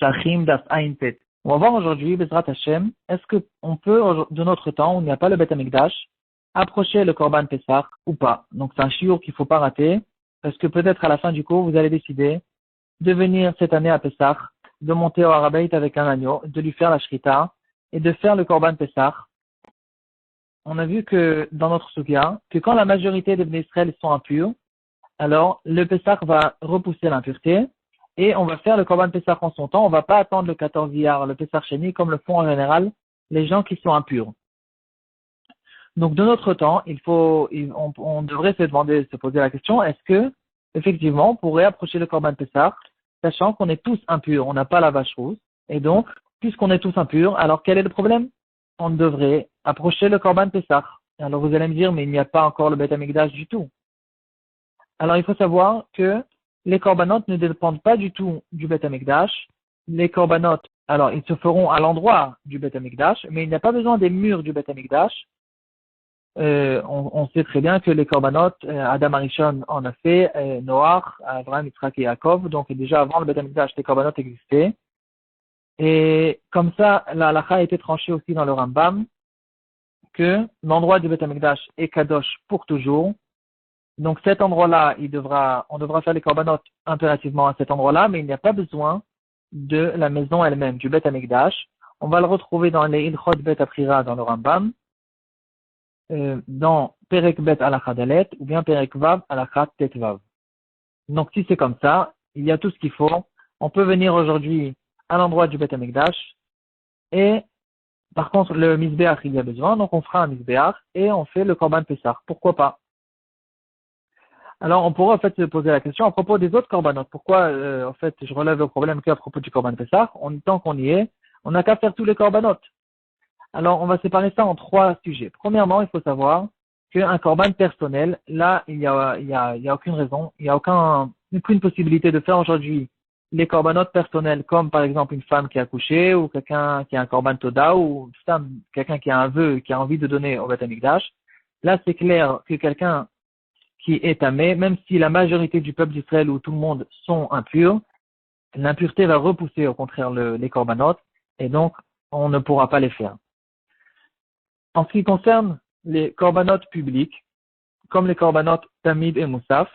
Shachim Daf Ain Pet. On va voir aujourd'hui, Bezrat Hashem, est-ce qu'on peut, de notre temps, où il n'y a pas le Beth Amikdash, approcher le Korban Pessah ou pas. Donc c'est un shiur qu'il ne faut pas rater, parce que peut-être à la fin du cours, vous allez décider de venir cette année à Pessah, de monter au Harabeit avec un agneau, de lui faire la Shrita, et de faire le Korban Pessah. On a vu que, dans notre Sugya, que quand la majorité des Bnei Israël sont impurs, alors le Pessah va repousser l'impureté, et on va faire le Korban Pessah en son temps. On va pas attendre le 14 Iyar, le Pessah Sheni, comme le font en général les gens qui sont impurs. Donc, de notre temps, on devrait se poser la question, est-ce que, effectivement, on pourrait approcher le Korban Pessah, sachant qu'on est tous impurs, on n'a pas la vache rousse, et donc, puisqu'on est tous impurs, alors quel est le problème? On devrait approcher le Korban Pessah. Alors, vous allez me dire, mais il n'y a pas encore le Beth Amikdash du tout. Alors, il faut savoir que les korbanot ne dépendent pas du tout du Beth Amikdash. Les korbanot, alors, ils se feront à l'endroit du Beth Amikdash, mais il n'y a pas besoin des murs du Beth Amikdash. On sait très bien que les korbanot, Adam Arishon en a fait, Noach, Abraham, Yitzhak et Yaakov, donc déjà avant le Beth Amikdash, les korbanot existaient. Et comme ça, la halakha a été tranchée aussi dans le Rambam, que l'endroit du Beth Amikdash est kadosh pour toujours. Donc cet endroit-là, on devra faire les korbanot impérativement à cet endroit-là, mais il n'y a pas besoin de la maison elle-même, du Beth Amikdash. On va le retrouver dans les Ilchot Bet Aprira dans le Rambam, dans Perek Bet Alakha Dalet, ou bien Perek Vav Alakha Tetvav. Donc si c'est comme ça, il y a tout ce qu'il faut. On peut venir aujourd'hui à l'endroit du Beth Amikdash, et par contre le Mizbeach il y a besoin, donc on fera un Mizbeach, et on fait le Korban Pessah. Pourquoi pas? Alors, on pourrait en fait se poser la question à propos des autres korbanot. Pourquoi, en fait, je relève le problème qu'à propos du korban Pessah, tant qu'on y est, on n'a qu'à faire tous les korbanot. Alors, on va séparer ça en trois sujets. Premièrement, il faut savoir qu'un korban personnel, là, il y a aucune raison, il y a aucune possibilité de faire aujourd'hui les korbanot personnels, comme par exemple une femme qui a accouché, ou quelqu'un qui a un korban toda, ou quelqu'un qui a un vœu, qui a envie de donner au Beth Amikdash. Là, c'est clair que quelqu'un qui est tamé, même si la majorité du peuple d'Israël ou tout le monde sont impurs, l'impureté va repousser au contraire les korbanot, et donc on ne pourra pas les faire. En ce qui concerne les korbanot publics, comme les korbanot tamid et moussaf,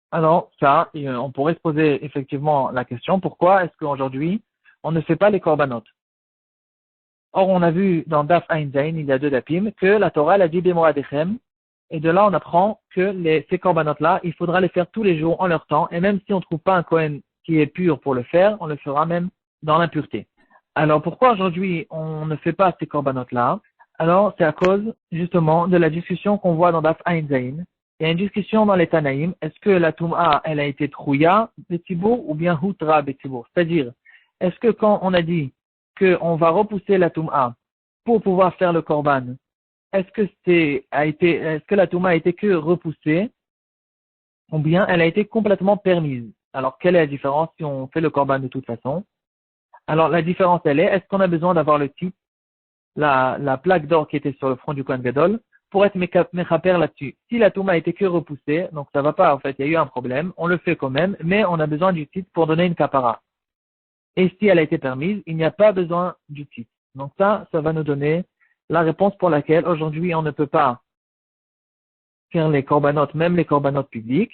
alors ça, on pourrait se poser effectivement la question, pourquoi est-ce qu'aujourd'hui on ne fait pas les korbanot? Or, on a vu dans Daf Ain Zain, il y a 2 dapim, que la Torah l'a dit Bemoadechem. Et de là, on apprend que ces korbanot-là, il faudra les faire tous les jours en leur temps. Et même si on ne trouve pas un Kohen qui est pur pour le faire, on le fera même dans l'impureté. Alors, pourquoi aujourd'hui on ne fait pas ces korbanot-là? Alors, c'est à cause, justement, de la discussion qu'on voit dans Daf Ain Zain. Il y a une discussion dans les Tanaïm. Est-ce que la Toum'a, elle a été Trouya Betibour ou bien Hutra Betibour? C'est-à-dire, est-ce que quand on a dit qu'on va repousser la Toum'a pour pouvoir faire le korban, est-ce que la Touma a été que repoussée, ou bien elle a été complètement permise? Alors, quelle est la différence si on fait le korban de toute façon? Alors, la différence, est-ce qu'on a besoin d'avoir le titre, la plaque d'or qui était sur le front du Kohen Gadol, pour être mechaper là-dessus? Si la Touma a été que repoussée, donc ça va pas, en fait, il y a eu un problème, on le fait quand même, mais on a besoin du titre pour donner une kapara. Et si elle a été permise, il n'y a pas besoin du titre. Donc ça va nous donner la réponse pour laquelle aujourd'hui on ne peut pas faire les korbanot, même les korbanot publics,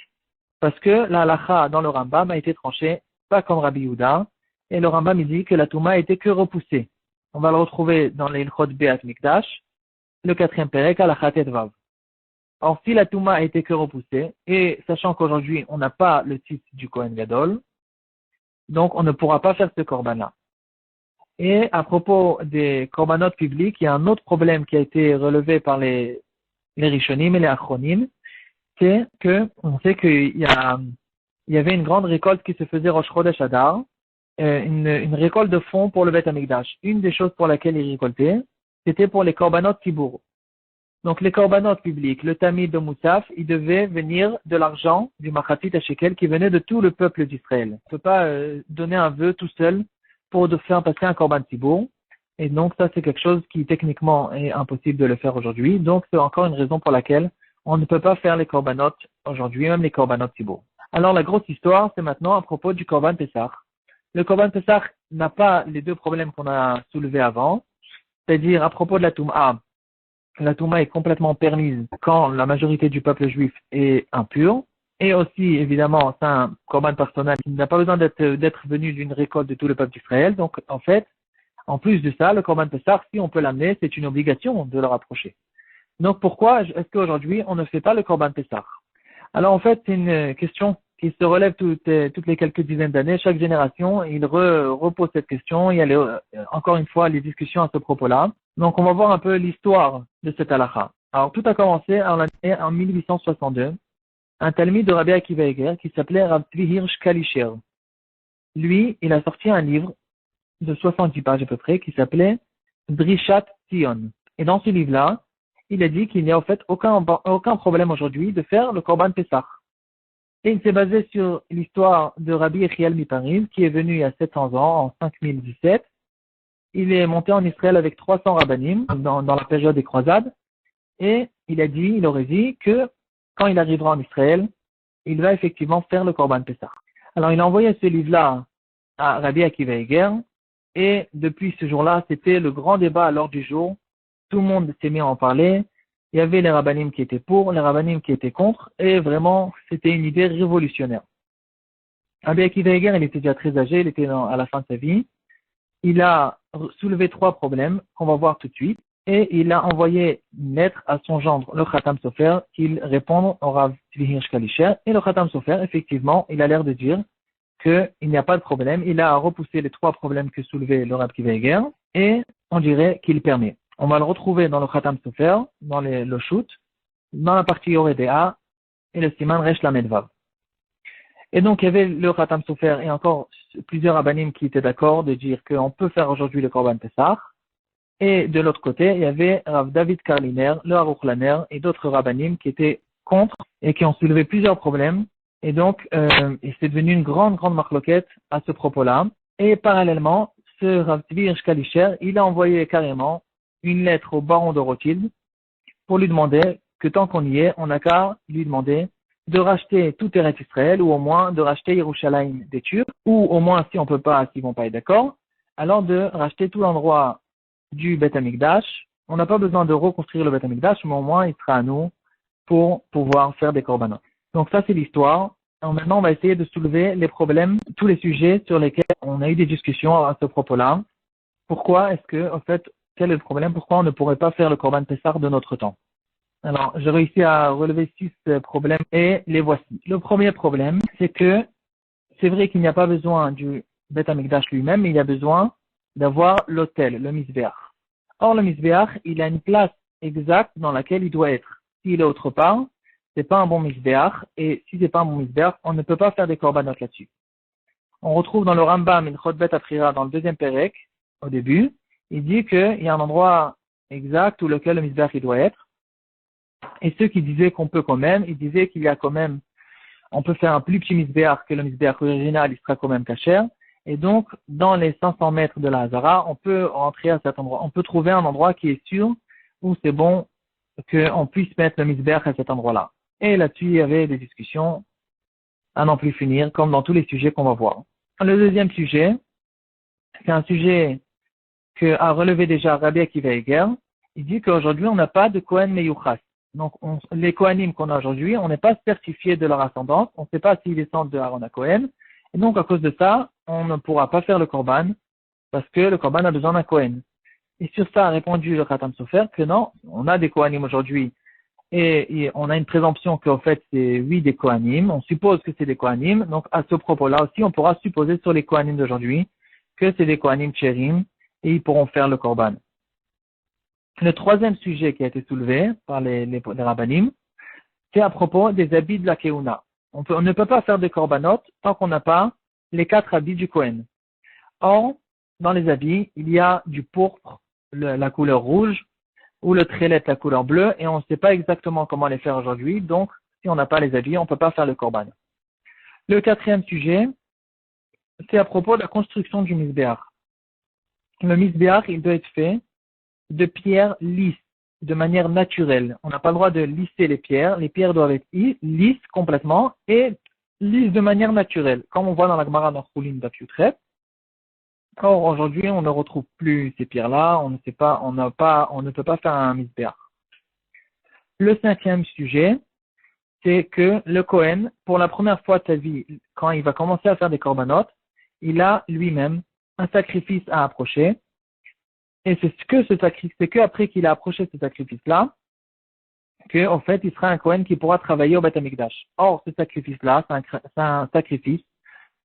parce que la halakha dans le Rambam a été tranchée, pas comme Rabbi Yehuda, et le Rambam il dit que la Touma a été que repoussée. On va le retrouver dans les Ilchot Beat Mikdash, le 4e Perek, halakha Tetvav. Or, si la Touma a été que repoussée, et sachant qu'aujourd'hui on n'a pas le titre du Kohen Gadol, donc on ne pourra pas faire ce korban-là. Et à propos des korbanot publics, il y a un autre problème qui a été relevé par les Rishonim et les Achronim, c'est que on sait qu'il y avait une grande récolte qui se faisait Rosh Chodesh Adar, une récolte de fonds pour le Beth Amikdash. Une des choses pour laquelle ils récoltaient, c'était pour les korbanot tibour. Donc les korbanot publics, le tamid de Moussaf, il devait venir de l'argent du Machatit Shekel qui venait de tout le peuple d'Israël. On ne peut pas donner un vœu tout seul pour faire passer un korban tibour. Et donc ça c'est quelque chose qui techniquement est impossible de le faire aujourd'hui. Donc c'est encore une raison pour laquelle on ne peut pas faire les korbanot aujourd'hui, même les korbanot tibour. Alors la grosse histoire c'est maintenant à propos du korban Pessah. le Korban Pessah n'a pas les deux problèmes qu'on a soulevés avant, c'est-à-dire à propos de la Touma est complètement permise quand la majorité du peuple juif est impur, et aussi, évidemment, c'est un Korban personnel qui n'a pas besoin d'être venu d'une récolte de tout le peuple d'Israël, donc en fait, en plus de ça, le Korban Pessah, si on peut l'amener, c'est une obligation de le rapprocher. Donc pourquoi est-ce qu'aujourd'hui on ne fait pas le Korban Pessah? Alors en fait, c'est une question qui se relève toutes les quelques dizaines d'années. Chaque génération, il repose cette question. Il y a encore une fois les discussions à ce propos-là. Donc on va voir un peu l'histoire de cette halakha. Alors tout a commencé en 1862. Un talmide de Rabbi Akiva Eger qui s'appelait Rav Tzvi Hirsch Kalischer. Lui, il a sorti un livre de 70 pages à peu près qui s'appelait Drishat Tzion. Et dans ce livre-là, il a dit qu'il n'y a en fait aucun problème aujourd'hui de faire le Korban Pessah. Et il s'est basé sur l'histoire de Rabbi Yechiel Miparim, qui est venu il y a 700 ans, en 5017. Il est monté en Israël avec 300 rabbanim dans la période des croisades. Et il aurait dit que quand il arrivera en Israël, il va effectivement faire le Korban Pessah. Alors il a envoyé ce livre-là à Rabbi Akiva Eger. Et depuis ce jour-là, c'était le grand débat à l'ordre du jour. Tout le monde s'est mis à en parler. Il y avait les rabbanim qui étaient pour, les rabbanim qui étaient contre, et vraiment, c'était une idée révolutionnaire. Rabbi Akiva Eger, il était déjà très âgé, il était à la fin de sa vie. Il a soulevé 3 problèmes qu'on va voir tout de suite, et il a envoyé une lettre à son gendre, le Khatam Sofer, qu'il réponde au Rav Tzvi Hirsch Kalischer. Et le Khatam Sofer, effectivement, il a l'air de dire qu'il n'y a pas de problème. Il a repoussé les 3 problèmes que soulevait le Rav Akiva Eger, et on dirait qu'il permet. On va le retrouver dans le Khatam Sofer, dans le Shoot, dans la partie Yoredea et le Siman Resh Lamed Vav. Et donc, il y avait le Khatam Sofer et encore plusieurs rabbanim qui étaient d'accord de dire qu'on peut faire aujourd'hui le Korban Pessah. Et de l'autre côté, il y avait Rav David Karliner, le Aruch Laner et d'autres rabbanim qui étaient contre et qui ont soulevé plusieurs problèmes. Et donc, c'est devenu une grande marloquette à ce propos-là. Et parallèlement, ce Rav Tzvi Hirsch Kalischer, il a envoyé carrément une lettre au baron de Rothschild pour lui demander que tant qu'on y est, on n'a qu'à lui demander de racheter tout Eretz Israël ou au moins de racheter Yerushalayim des Turcs ou au moins si on peut pas, s'ils vont pas être d'accord, alors de racheter tout l'endroit du Beth Amikdash. On n'a pas besoin de reconstruire le Beth Amikdash, mais au moins il sera à nous pour pouvoir faire des korbanot. Donc ça c'est l'histoire. Alors maintenant on va essayer de soulever les problèmes, tous les sujets sur lesquels on a eu des discussions à ce propos-là. Pourquoi est-ce que, en fait, quel est le problème? Pourquoi on ne pourrait pas faire le Korban Pessah de notre temps? Alors, j'ai réussi à relever 6 problèmes et les voici. Le premier problème, c'est que c'est vrai qu'il n'y a pas besoin du Beth Amikdash lui-même, mais il y a besoin d'avoir l'autel, le Mizbeach. Or, le Mizbeach, il a une place exacte dans laquelle il doit être. S'il est autre part, c'est pas un bon Mizbeach, et si c'est pas un bon Mizbeach, on ne peut pas faire des korbanot là-dessus. On retrouve dans le Rambam, Minchot Bet Aprira, dans le 2e Pérek, au début, il dit qu'il y a un endroit exact où lequel le Mizbeach il doit être. Et ceux qui disaient qu'on peut quand même, ils disaient qu'il y a quand même, on peut faire un plus petit Mizbeach que le Mizbeach original, il sera quand même kasher. Et donc, dans les 500 mètres de la Hazara, on peut rentrer à cet endroit. On peut trouver un endroit qui est sûr où c'est bon qu'on puisse mettre le Mizbeach à cet endroit-là. Et là-dessus, il y avait des discussions à n'en plus finir, comme dans tous les sujets qu'on va voir. Le deuxième sujet, c'est un sujet que a relevé déjà Rabbi Akiva Eger. Il dit qu'aujourd'hui, on n'a pas de Kohen Meyuchas. Donc, les Kohanim qu'on a aujourd'hui, on n'est pas certifié de leur ascendance. On ne sait pas s'ils descendent de Aaron à Kohen. Et donc, à cause de ça, on ne pourra pas faire le Korban parce que le Korban a besoin d'un Kohen. Et sur ça a répondu le Khatam Sofer que non, on a des Kohanim aujourd'hui et on a une présomption qu'en fait c'est oui des Kohanim. On suppose que c'est des Kohanim. Donc, à ce propos-là aussi, on pourra supposer sur les Kohanim d'aujourd'hui que c'est des Kohanim Tcherim et ils pourront faire le Korban. Le troisième sujet qui a été soulevé par les rabbanim, c'est à propos des habits de la Keuna. On ne peut pas faire de korbanot tant qu'on n'a pas les 4 habits du Kohen. Or, dans les habits, il y a du pourpre, la couleur rouge, ou le trélet, la couleur bleue, et on ne sait pas exactement comment les faire aujourd'hui. Donc, si on n'a pas les habits, on ne peut pas faire le korban. Le quatrième sujet, c'est à propos de la construction du Mizbeach. Le Mizbeach, il doit être fait de pierres lisses, de manière naturelle. On n'a pas le droit de lisser les pierres doivent être lisses complètement et lisses de manière naturelle. Comme on voit dans la Gemara dans Choulin d'Apiutret, Or, aujourd'hui, on ne retrouve plus ces pierres-là, on ne peut pas faire un misbéach. Le cinquième sujet, c'est que le Kohen, pour la première fois de sa vie, quand il va commencer à faire des corbanotes, il a lui-même un sacrifice à approcher. Et c'est que après qu'il a approché ce sacrifice-là, que, en fait, il sera un Kohen qui pourra travailler au Beth Amikdash. Or, ce sacrifice-là, c'est un sacrifice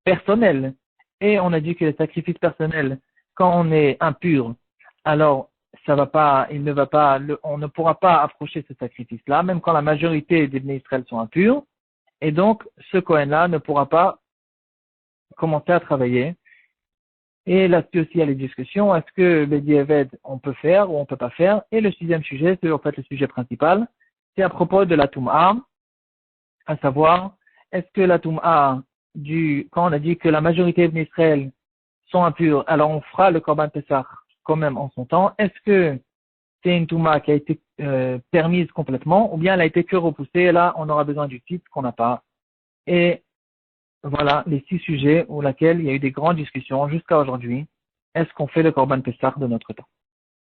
personnel. Et on a dit que le sacrifice personnel, quand on est impur, alors ça va pas, il ne va pas, on ne pourra pas approcher ce sacrifice-là, même quand la majorité des Bnei Israël sont impurs. Et donc, ce Kohen-là ne pourra pas commencer à travailler. Et là-dessus aussi, il y a les discussions. Est-ce que Bedi Eved, on peut faire ou on peut pas faire? Et le sixième sujet, c'est en fait le sujet principal. C'est à propos de la Toum'a, à savoir, est-ce que la Toum'a quand on a dit que la majorité d'Israël sont impurs, alors on fera le Korban Pessah quand même en son temps. Est-ce que c'est une Toum'a qui a été permise complètement, ou bien elle a été que repoussée, et là on aura besoin du titre qu'on n'a pas. Et voilà les 6 sujets où laquelle il y a eu des grandes discussions jusqu'à aujourd'hui. Est-ce qu'on fait le Korban Pessah de notre temps?